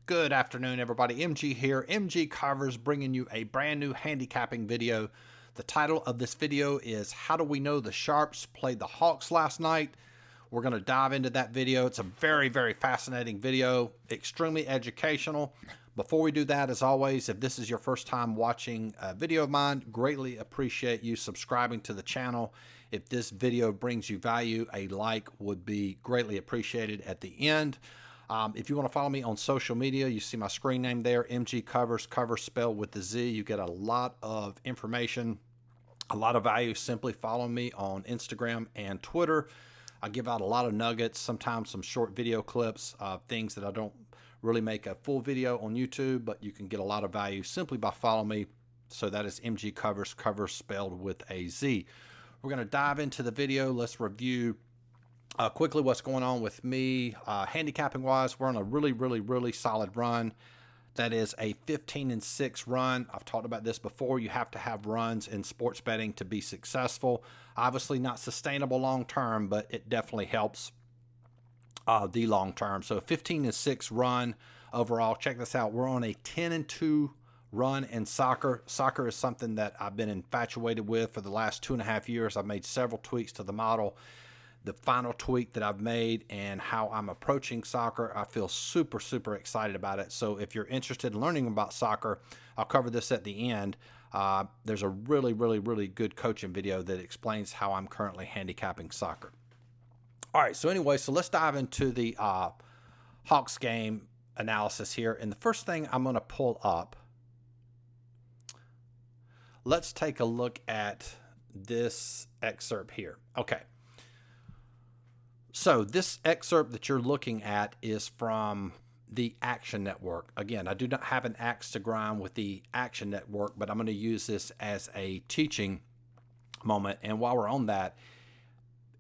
Good afternoon, everybody. MG here, MGCovers, bringing you a brand new handicapping video. The title of this video is How Do We Know the Sharps Played the Hawks Last Night? We're going to dive into that video. It's a very, very fascinating video, extremely educational. Before we do that, as always, if this is your first time watching a video of mine, greatly appreciate you subscribing to the channel. If this video brings you value, a like would be greatly appreciated at the end. If you want to follow me on social media, you see my screen name there, MGCovers, cover spelled with the Z. You get a lot of information, a lot of value. Simply follow me on Instagram and Twitter. I give out a lot of nuggets, sometimes some short video clips, things that I don't really make a full video on YouTube, but you can get a lot of value simply by following me. So that is MGCovers, cover spelled with a Z. We're going to dive into the video. Let's review quickly what's going on with me handicapping wise. We're on a really solid run. That is a 15-6 run. I've talked about this before. You have to have runs in sports betting to be successful. Obviously not sustainable long term, but it definitely helps the long term. So a 15-6 run overall. Check this out. We're on a 10-2 run in soccer. Soccer is something that I've been infatuated with for the last 2.5 years. I've made several tweaks to the model. The final tweak that I've made and how I'm approaching soccer, I feel super excited about it. So if you're interested in learning about soccer, I'll cover this at the end. There's a really good coaching video that explains how I'm currently handicapping soccer. All right, so anyway, so let's dive into the Hawks game analysis here. And the first thing I'm going to pull up, let's take a look at this excerpt here. Okay. So this excerpt that you're looking at is from the Action Network. Again, I do not have an axe to grind with the Action Network, but I'm going to use this as a teaching moment. And while we're on that,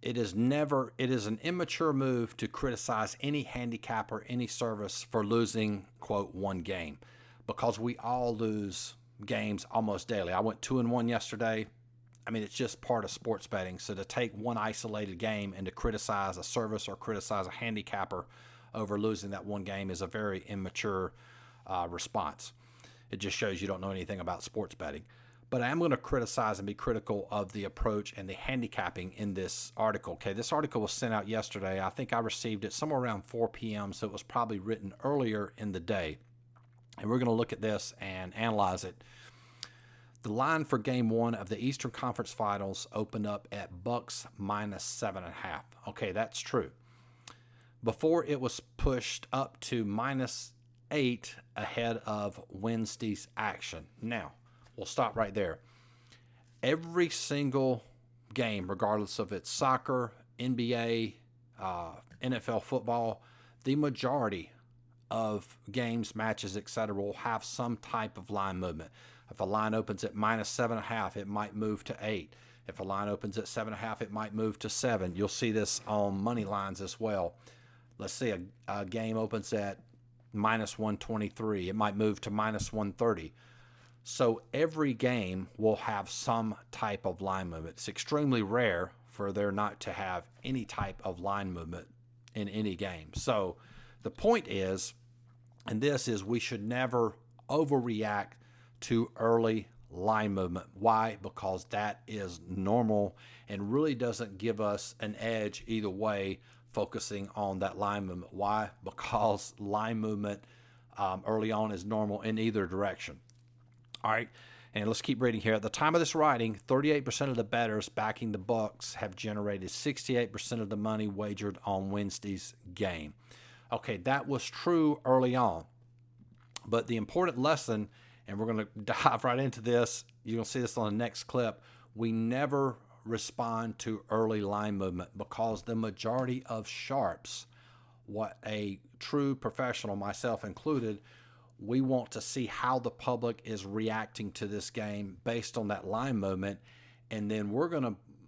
it is an immature move to criticize any handicapper, any service for losing, quote, one game, because we all lose games almost daily. I went 2-1 yesterday. I mean, it's just part of sports betting. So to take one isolated game and to criticize a service or criticize a handicapper over losing that one game is a very immature response. It just shows you don't know anything about sports betting. But I am going to criticize and be critical of the approach and the handicapping in this article. Okay, this article was sent out yesterday. I think I received it somewhere around 4 p.m., so it was probably written earlier in the day. And we're going to look at this and analyze it. The line for Game 1 of the Eastern Conference Finals opened up at Bucks -7.5. Okay, that's true. Before it was pushed up to -8 ahead of Wednesday's action. Now, we'll stop right there. Every single game, regardless of it's soccer, NBA, NFL football, the majority of games, matches, etc., will have some type of line movement. If a line opens at -7.5, it might move to 8. If a line opens at 7.5, it might move to 7. You'll see this on money lines as well. Let's see, a game opens at -123. It might move to -130. So every game will have some type of line movement. It's extremely rare for there not to have any type of line movement in any game. So the point is, and this is, we should never overreact to early line movement. Why? Because that is normal and really doesn't give us an edge either way, focusing on that line movement. Why? Because line movement early on is normal in either direction. All right, and let's keep reading here. At the time of this writing, 38% of the bettors backing the Bucks have generated 68% of the money wagered on Wednesday's game. Okay, that was true early on, but the important lesson, and we're going to dive right into this, you're going to see this on the next clip, we never respond to early line movement, because the majority of sharps, what a true professional, myself included, we want to see how the public is reacting to this game based on that line movement, and then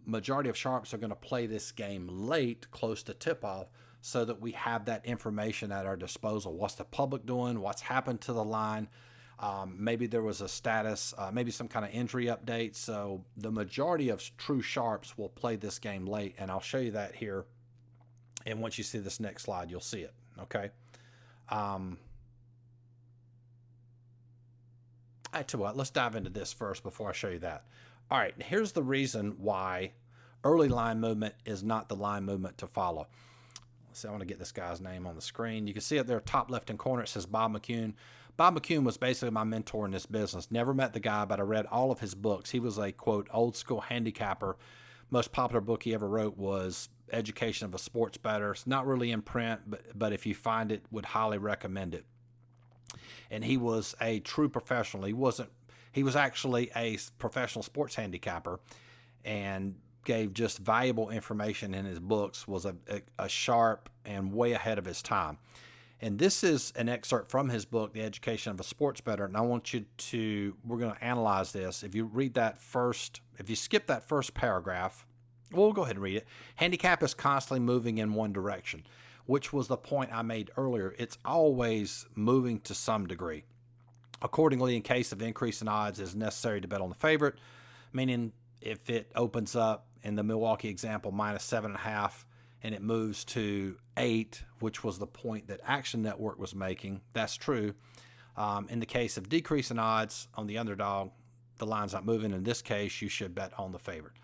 majority of sharps are going to play this game late, close to tip-off, so that we have that information at our disposal. What's the public doing? What's happened to the line? Maybe there was a status, maybe some kind of injury update. So the majority of true sharps will play this game late, and I'll show you that here. And once you see this next slide, you'll see it. Okay. I tell you what, let's dive into this first before I show you that. All right, here's the reason why early line movement is not the line movement to follow. So I want to get this guy's name on the screen. You can see up there, top left-hand corner, it says Bob McCune. Bob McCune was basically my mentor in this business. Never met the guy, but I read all of his books. He was a, quote, old school handicapper. Most popular book he ever wrote was Education of a Sports Bettor. It's not really in print, but if you find it, would highly recommend it. And he was a true professional. He was actually a professional sports handicapper and gave just valuable information in his books, was a sharp and way ahead of his time. And this is an excerpt from his book, The Education of a Sports Bettor. And I want you to, we're going to analyze this. If you read that first, if you skip that first paragraph, we'll go ahead and read it. Handicap is constantly moving in one direction, which was the point I made earlier. It's always moving to some degree. Accordingly, in case of increase in odds, it is necessary to bet on the favorite, meaning if it opens up in the Milwaukee example minus 7.5 and it moves to 8, which was the point that Action Network was making, that's true. In the case of decrease in odds on the underdog, the line's not moving. In this case, you should bet on the favorite.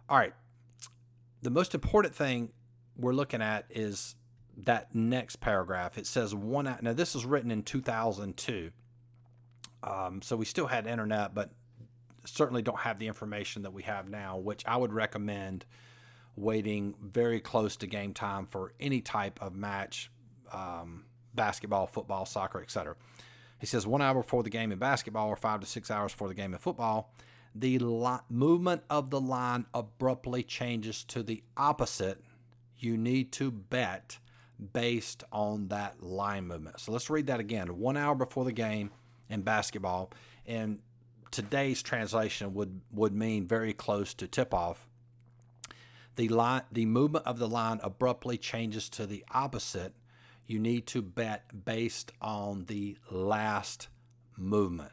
All right. The most important thing we're looking at is that next paragraph. It says now this was written in 2002. So we still had internet, but certainly don't have the information that we have now, which I would recommend waiting very close to game time for any type of match, basketball, football, soccer, etc. He says 1 hour before the game in basketball or 5 to 6 hours before the game in football, the movement of the line abruptly changes to the opposite. You need to bet based on that line movement. So let's read that again. 1 hour before the game in basketball, and today's translation would mean very close to tip-off. The movement of the line abruptly changes to the opposite. You need to bet based on the last movement.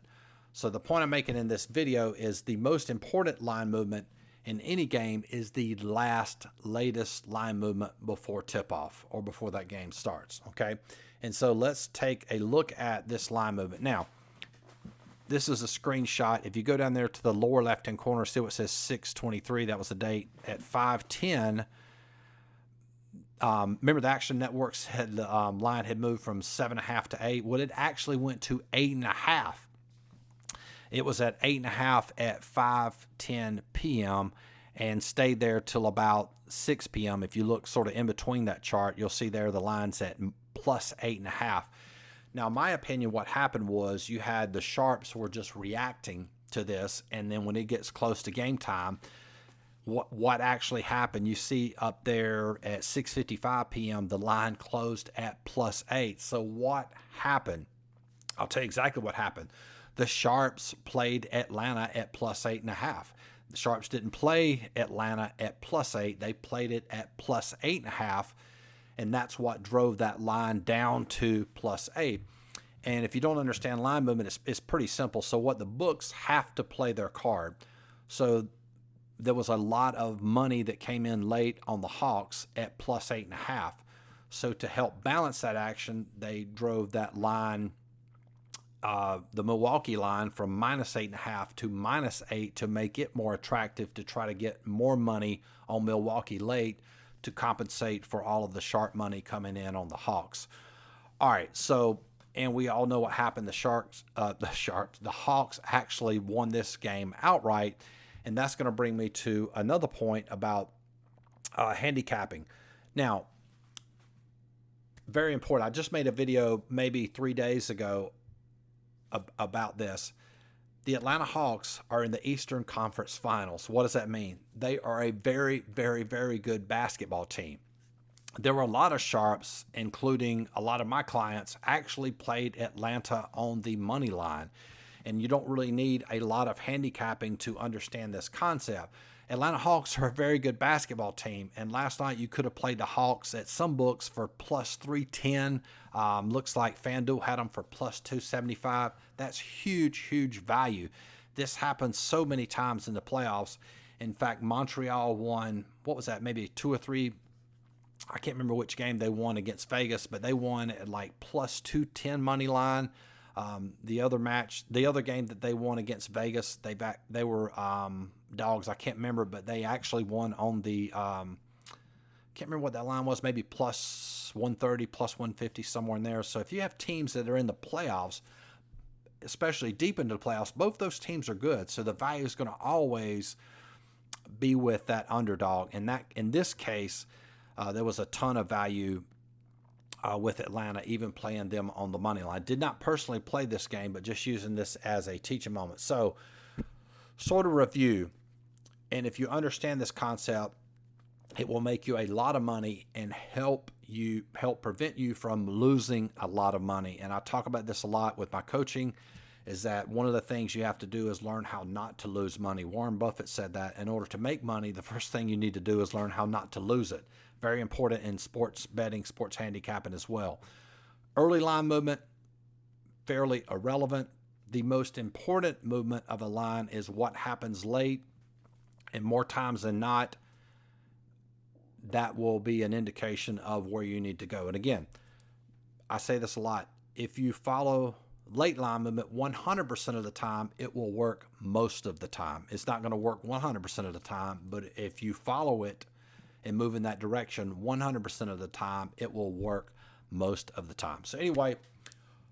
So the point I'm making in this video is the most important line movement in any game is the latest line movement before tip-off or before that game starts, okay? And so let's take a look at this line movement. Now, this is a screenshot. If you go down there to the lower left-hand corner, see what says 6/23. That was the date at 5:10. Remember the Action Networks had the line had moved from 7.5 to 8. Well, it actually went to 8.5. It was at 8.5 at 5:10 p.m. and stayed there till about 6 p.m. If you look sort of in between that chart, you'll see there the line's at plus 8.5. Now, in my opinion, what happened was you had the sharps were just reacting to this, and then when it gets close to game time, what actually happened, you see up there at 6:55 p.m., the line closed at plus 8. So what happened? I'll tell you exactly what happened. The sharps played Atlanta at plus 8.5. The sharps didn't play Atlanta at plus 8. They played it at plus 8.5. And that's what drove that line down to plus 8. And if you don't understand line movement, it's pretty simple. So what the books have to play their card. So there was a lot of money that came in late on the Hawks at plus 8.5. So to help balance that action, they drove that line, the Milwaukee line, from minus 8.5 to minus 8 to make it more attractive to try to get more money on Milwaukee late to compensate for all of the sharp money coming in on the Hawks. All right, so, and we all know what happened. The Hawks actually won this game outright, and that's going to bring me to another point about handicapping. Now, very important. I just made a video maybe 3 days ago about this. The Atlanta Hawks are in the Eastern Conference Finals. What does that mean? They are a very, very, very good basketball team. There were a lot of sharps, including a lot of my clients, actually played Atlanta on the money line. And you don't really need a lot of handicapping to understand this concept. Atlanta Hawks are a very good basketball team, and last night you could have played the Hawks at some books for plus 310. Looks like FanDuel had them for plus 275. That's huge, huge value. This happens so many times in the playoffs. In fact, Montreal won, what was that, maybe 2 or 3, I can't remember which game they won against Vegas, but they won at like plus 210 money line. The other game that they won against Vegas, they were dogs. I can't remember, but they actually won on the can't remember what that line was, maybe plus 130, plus 150, somewhere in there. So if you have teams that are in the playoffs, especially deep into the playoffs, both those teams are good. So the value is going to always be with that underdog. And that, in this case, there was a ton of value with Atlanta, even playing them on the money line. I did not personally play this game, but just using this as a teaching moment. So, sort of review. And if you understand this concept, it will make you a lot of money and help prevent you from losing a lot of money. And I talk about this a lot with my coaching, is that one of the things you have to do is learn how not to lose money. Warren Buffett said that in order to make money, the first thing you need to do is learn how not to lose it. Very important in sports betting, sports handicapping as well. Early line movement, fairly irrelevant. The most important movement of a line is what happens late. And more times than not, that will be an indication of where you need to go. And again, I say this a lot. If you follow late line movement 100% of the time, it will work most of the time. It's not going to work 100% of the time, but if you follow it and move in that direction 100% of the time, it will work most of the time. So anyway,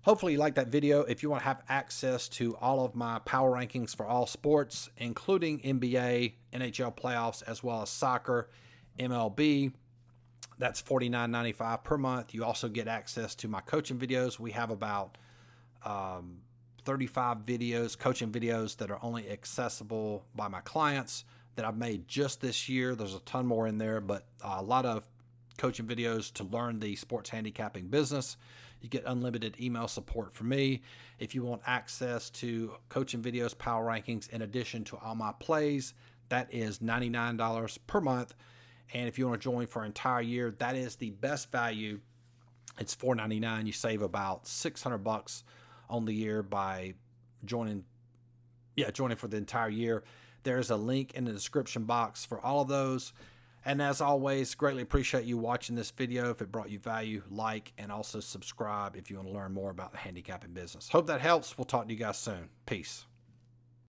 hopefully you like that video. If you want to have access to all of my power rankings for all sports, including NBA, NHL playoffs, as well as soccer, MLB, that's $49.95 per month. You also get access to my coaching videos. We have about 35 videos, coaching videos, that are only accessible by my clients that I've made just this year. There's a ton more in there, but a lot of coaching videos to learn the sports handicapping business. You get unlimited email support from me. If you want access to coaching videos, power rankings, in addition to all my plays, that is $99 per month. And if you want to join for an entire year, that is the best value. It's $4.99. You save about $600 on the year by joining for the entire year. There's a link in the description box for all of those. And as always, greatly appreciate you watching this video. If it brought you value, like, and also subscribe if you want to learn more about the handicapping business. Hope that helps. We'll talk to you guys soon. Peace.